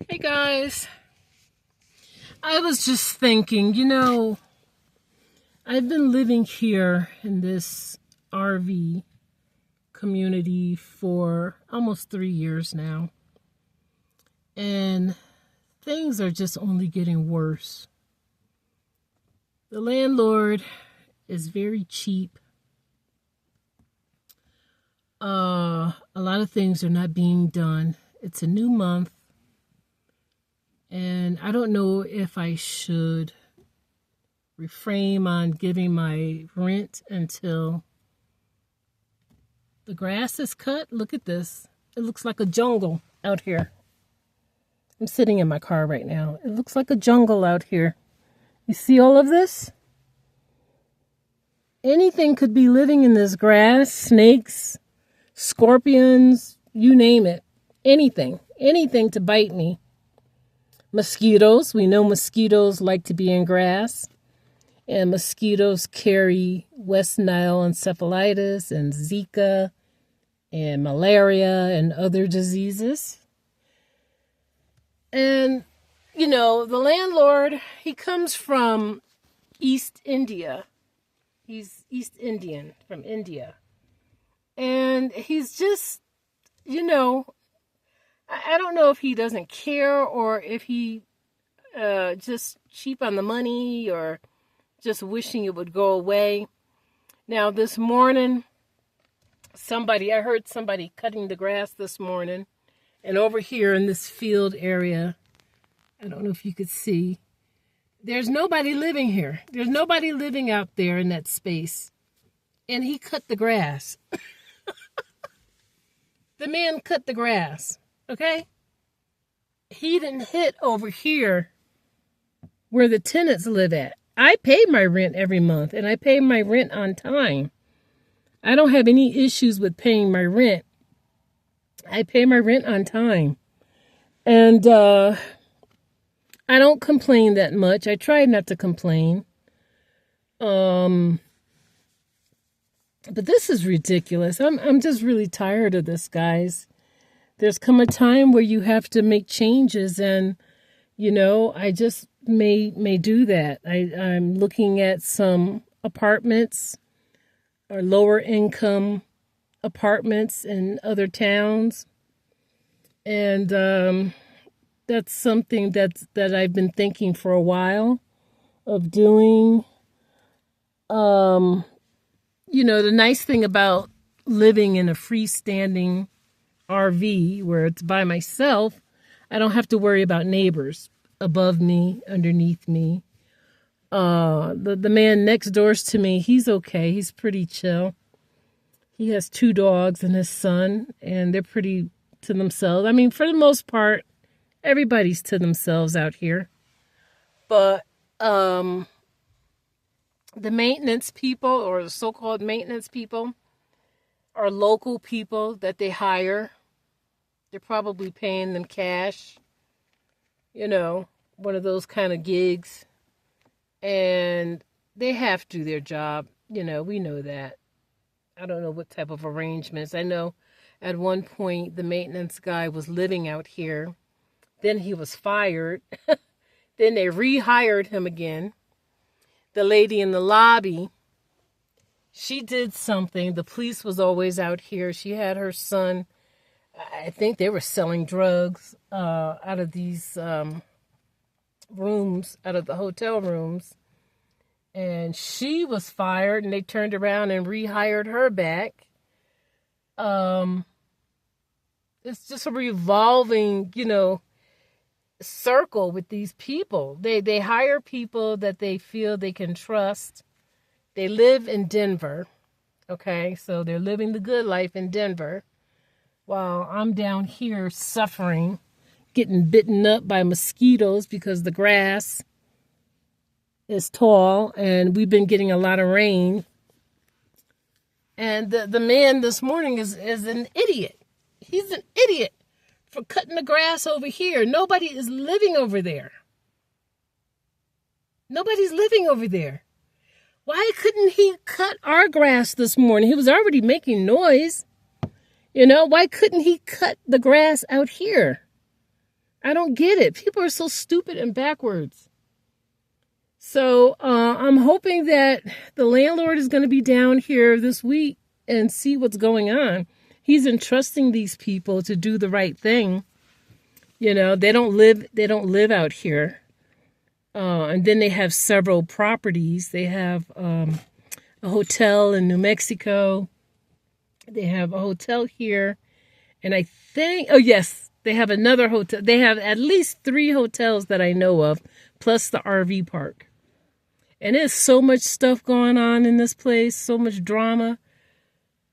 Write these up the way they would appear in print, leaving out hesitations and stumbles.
Hey guys, I was just thinking, I've been living here in this RV community for almost 3 years now, and things are just only getting worse. The landlord is very cheap. A lot of things are not being done. It's a new month. And I don't know if I should refrain on giving my rent until the grass is cut. Look at this. It looks like a jungle out here. I'm sitting in my car right now. It looks like a jungle out here. You see all of this? Anything could be living in this grass. Snakes, scorpions, you name it. Anything to bite me. Mosquitoes. We know mosquitoes like to be in grass. And mosquitoes carry West Nile encephalitis and Zika and malaria and other diseases. And, the landlord, he comes from East India. He's East Indian, from India. And he's just, I don't know if he doesn't care or if he just cheap on the money or just wishing it would go away. Now, this morning, I heard somebody cutting the grass this morning. And over here in this field area, I don't know if you could see, there's nobody living here. There's nobody living out there in that space. And he cut the grass. The man cut the grass. Okay? He didn't hit over here where the tenants live at. I pay my rent every month, and I pay my rent on time. I don't have any issues with paying my rent. I pay my rent on time. And I don't complain that much. I try not to complain. But this is ridiculous. I'm just really tired of this, guys. There's come a time where you have to make changes, and I just may do that. I'm looking at some apartments or lower income apartments in other towns, and that's something that I've been thinking for a while of doing. The nice thing about living in a freestanding RV where it's by myself, I don't have to worry about neighbors above me, underneath me. The man next doors to me, he's okay. He's pretty chill. He has 2 dogs and his son, and they're pretty to themselves. I mean, for the most part, everybody's to themselves out here. But the maintenance people, or the so-called maintenance people, are local people that they hire. They're probably paying them cash, one of those kind of gigs. And they have to do their job. We know that. I don't know what type of arrangements. I know at one point the maintenance guy was living out here. Then he was fired. Then they rehired him again. The lady in the lobby, she did something. The police was always out here. She had her son. I think they were selling drugs out of these rooms, out of the hotel rooms. And she was fired, and they turned around and rehired her back. It's just a revolving, circle with these people. They hire people that they feel they can trust. They live in Denver. Okay, so they're living the good life in Denver, while I'm down here suffering, getting bitten up by mosquitoes because the grass is tall and we've been getting a lot of rain. And the man this morning is an idiot. He's an idiot for cutting the grass over here. Nobody is living over there. Nobody's living over there. Why couldn't he cut our grass this morning? He was already making noise. Why couldn't he cut the grass out here? I don't get it. People are so stupid and backwards. So I'm hoping that the landlord is going to be down here this week and see what's going on. He's entrusting these people to do the right thing. You know, they don't live out here. And then they have several properties. They have a hotel in New Mexico. They have a hotel here. And I think, oh yes, they have another hotel. They have at least 3 hotels that I know of, plus the RV park. And there's so much stuff going on in this place, so much drama.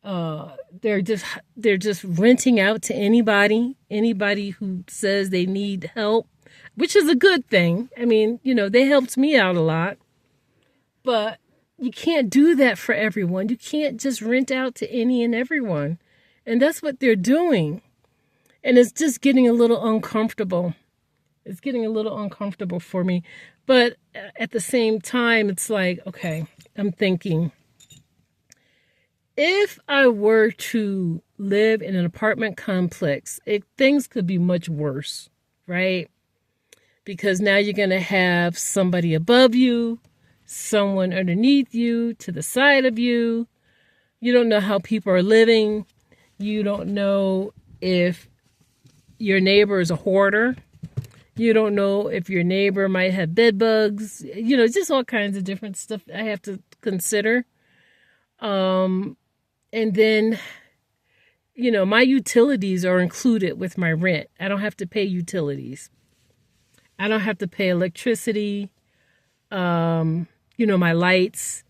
They're just renting out to anybody who says they need help, which is a good thing. I mean, you know, they helped me out a lot, but you can't do that for everyone. You can't just rent out to any and everyone. And that's what they're doing. And it's just getting a little uncomfortable. It's getting a little uncomfortable for me. But at the same time, it's like, okay, I'm thinking, if I were to live in an apartment complex, things could be much worse, right? Because now you're going to have somebody above you, someone underneath you, to the side of you. You don't know how people are living. You don't know if your neighbor is a hoarder. You don't know if your neighbor might have bed bugs. You know, just all kinds of different stuff I have to consider. And then, you know, my utilities are included with my rent. I don't have to pay utilities. I don't have to pay electricity. You know, my lights.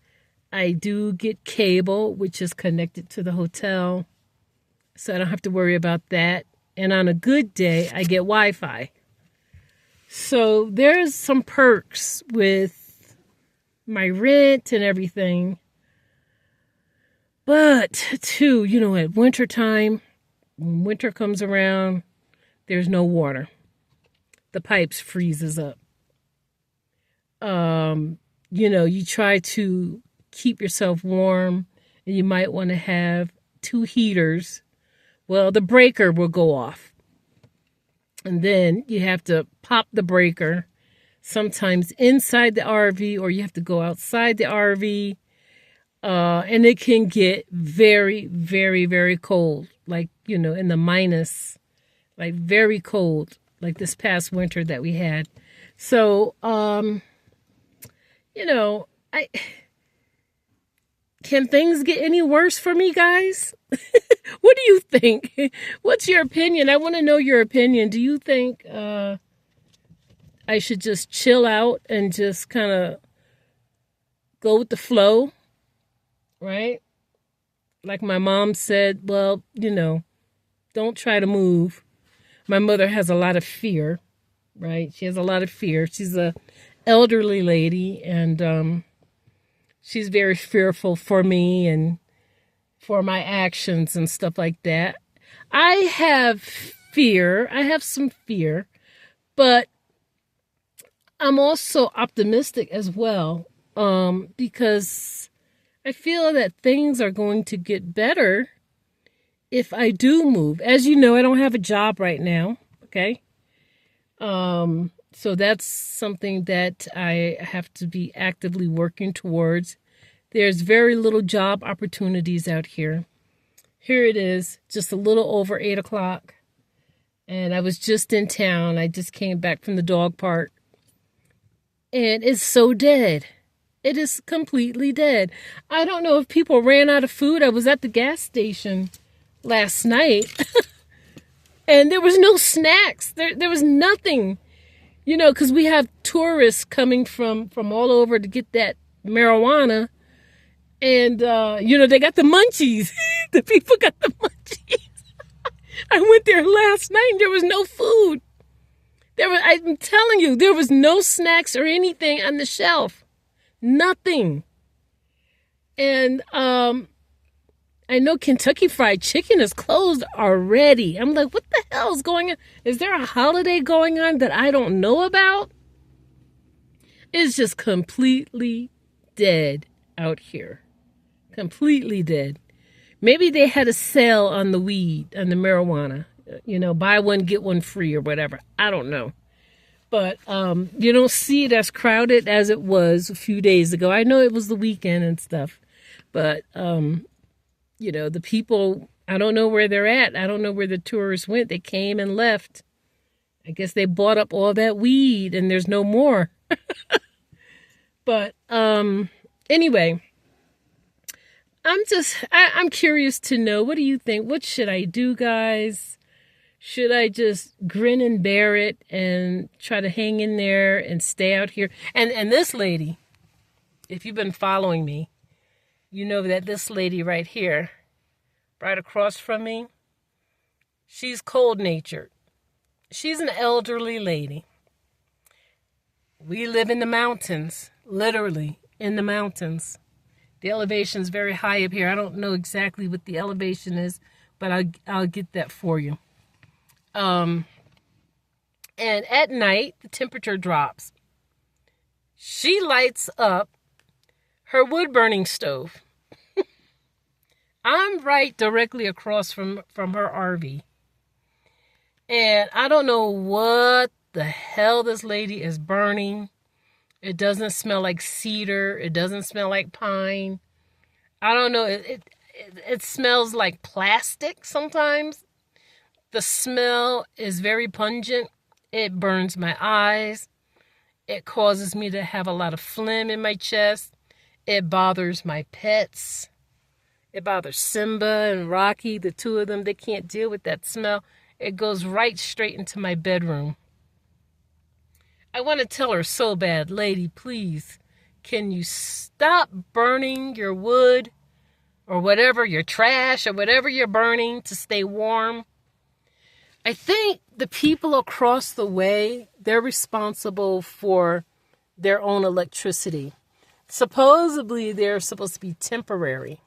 I do get cable, which is connected to the hotel. So I don't have to worry about that. And on a good day, I get Wi-Fi. So there's some perks with my rent and everything. But too, you know, at wintertime, when winter comes around, there's no water. The pipes freezes up. You know, you try to keep yourself warm, and you might want to have 2 heaters. Well, the breaker will go off. And then you have to pop the breaker, sometimes inside the RV, or you have to go outside the RV. And it can get very, very, very cold, like, you know, in the minus, like very cold, like this past winter that we had. So, you know, can things get any worse for me, guys? What do you think? What's your opinion? I want to know your opinion. Do you think I should just chill out and just kind of go with the flow, right? Like my mom said, well, you know, don't try to move. My mother has a lot of fear, right? She has a lot of fear. She's a elderly lady, and she's very fearful for me and for my actions and stuff like that. I have fear. I have some fear, but I'm also optimistic as well, because I feel that things are going to get better if I do move. As you know, I don't have a job right now, okay? So that's something that I have to be actively working towards. There's very little job opportunities out here. Here it is, just a little over 8 o'clock. And I was just in town. I just came back from the dog park. And it's so dead. It is completely dead. I don't know if people ran out of food. I was at the gas station last night. And there was no snacks. There was nothing. You know, because we have tourists coming from all over to get that marijuana. And, you know, they got the munchies. The people got the munchies. I went there last night and there was no food. I'm telling you, there was no snacks or anything on the shelf. Nothing. And I know Kentucky Fried Chicken is closed already. I'm like, what the hell is going on? Is there a holiday going on that I don't know about? It's just completely dead out here. Completely dead. Maybe they had a sale on the weed, on the marijuana. buy one, get one free or whatever. I don't know. But you don't see it as crowded as it was a few days ago. I know it was the weekend and stuff. But, the people, I don't know where they're at. I don't know where the tourists went. They came and left. I guess they bought up all that weed and there's no more. But anyway, I'm curious to know, what do you think? What should I do, guys? Should I just grin and bear it and try to hang in there and stay out here? And this lady, if you've been following me, you know that this lady right here, right across from me, she's cold-natured. She's an elderly lady. We live in the mountains, literally in the mountains. The elevation's very high up here. I don't know exactly what the elevation is, but I'll get that for you. And at night, the temperature drops. She lights up her wood-burning stove. I'm right directly across from her RV. And I don't know what the hell this lady is burning. It doesn't smell like cedar. It doesn't smell like pine. I don't know. It smells like plastic sometimes. The smell is very pungent. It burns my eyes. It causes me to have a lot of phlegm in my chest. It bothers my pets. It bothers Simba and Rocky, the two of them. They can't deal with that smell. It goes right straight into my bedroom. I want to tell her so bad, lady, please, can you stop burning your wood or whatever, your trash or whatever you're burning to stay warm? I think the people across the way, they're responsible for their own electricity. Supposedly, they're supposed to be temporary.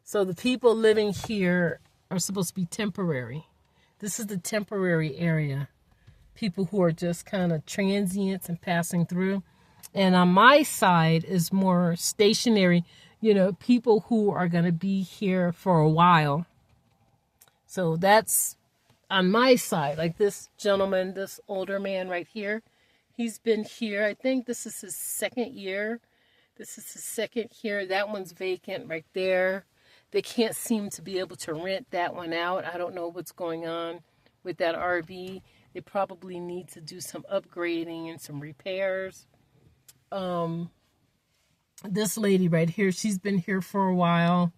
So the people living here are supposed to be temporary. This is the temporary area. People who are just kind of transients and passing through. And on my side is more stationary, people who are going to be here for a while. So that's on my side, like this gentleman, this older man right here. He's been here. I think this is his second year. This is his second year. That one's vacant right there. They can't seem to be able to rent that one out. I don't know what's going on with that RV. They probably need to do some upgrading and some repairs. This lady right here, she's been here for a while.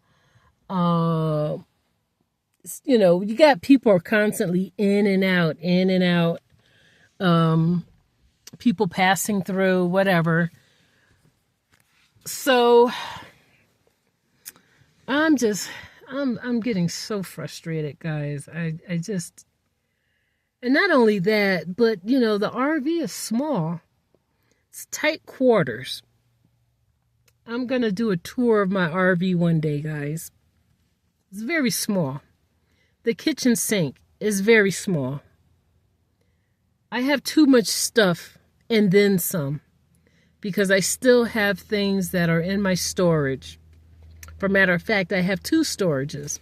You got people are constantly in and out. People passing through, whatever. So I'm getting so frustrated, guys. I just, and not only that, but the RV is small. It's tight quarters. I'm going to do a tour of my RV one day, guys. It's very small. The kitchen sink is very small. I have too much stuff and then some because I still have things that are in my storage. For matter of fact, I have two storages.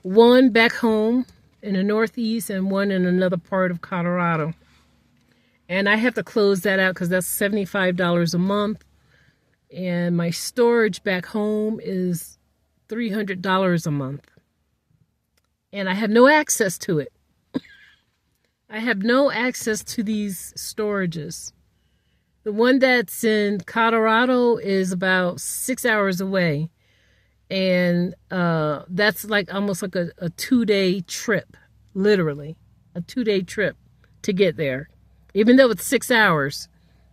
One back home in the Northeast and one in another part of Colorado. And I have to close that out because that's $75 a month. And my storage back home is $300 a month. And I have no access to it. I have no access to these storages. The one that's in Colorado is about 6 hours away. And that's like almost like a 2-day trip, literally. A 2-day trip to get there. Even though it's 6 hours.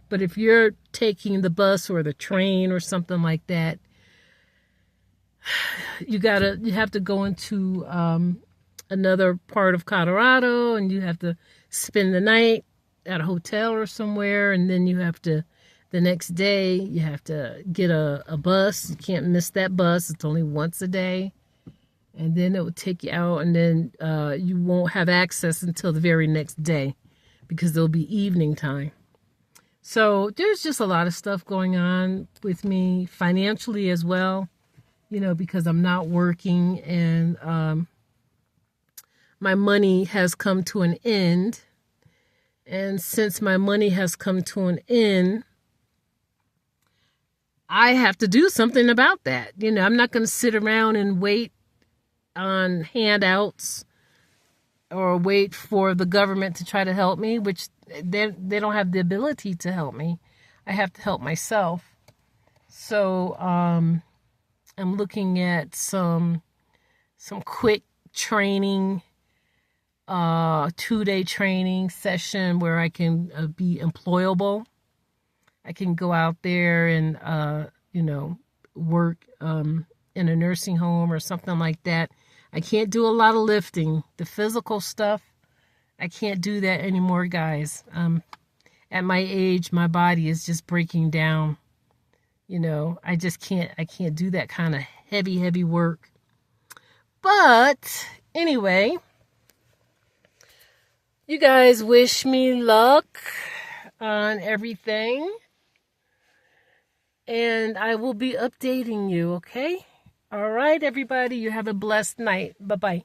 But if you're taking the bus or the train or something like that, you have to go into another part of Colorado, and you have to spend the night at a hotel or somewhere, and then you have to, the next day, you have to get a bus. You can't miss that bus. It's only once a day. And then it will take you out, and then you won't have access until the very next day because there'll be evening time. So there's just a lot of stuff going on with me financially as well, because I'm not working, and my money has come to an end. And since my money has come to an end, I have to do something about that. You know, I'm not going to sit around and wait on handouts or wait for the government to try to help me, which they don't have the ability to help me. I have to help myself. So I'm looking at some quick training, 2-day training session where I can be employable. I can go out there and work in a nursing home or something like that. I can't do a lot of lifting. The physical stuff, I can't do that anymore, guys. At my age, my body is just breaking down. You know, I can't do that kind of heavy work. But anyway, you guys wish me luck on everything. And I will be updating you, okay? All right, everybody, you have a blessed night. Bye-bye.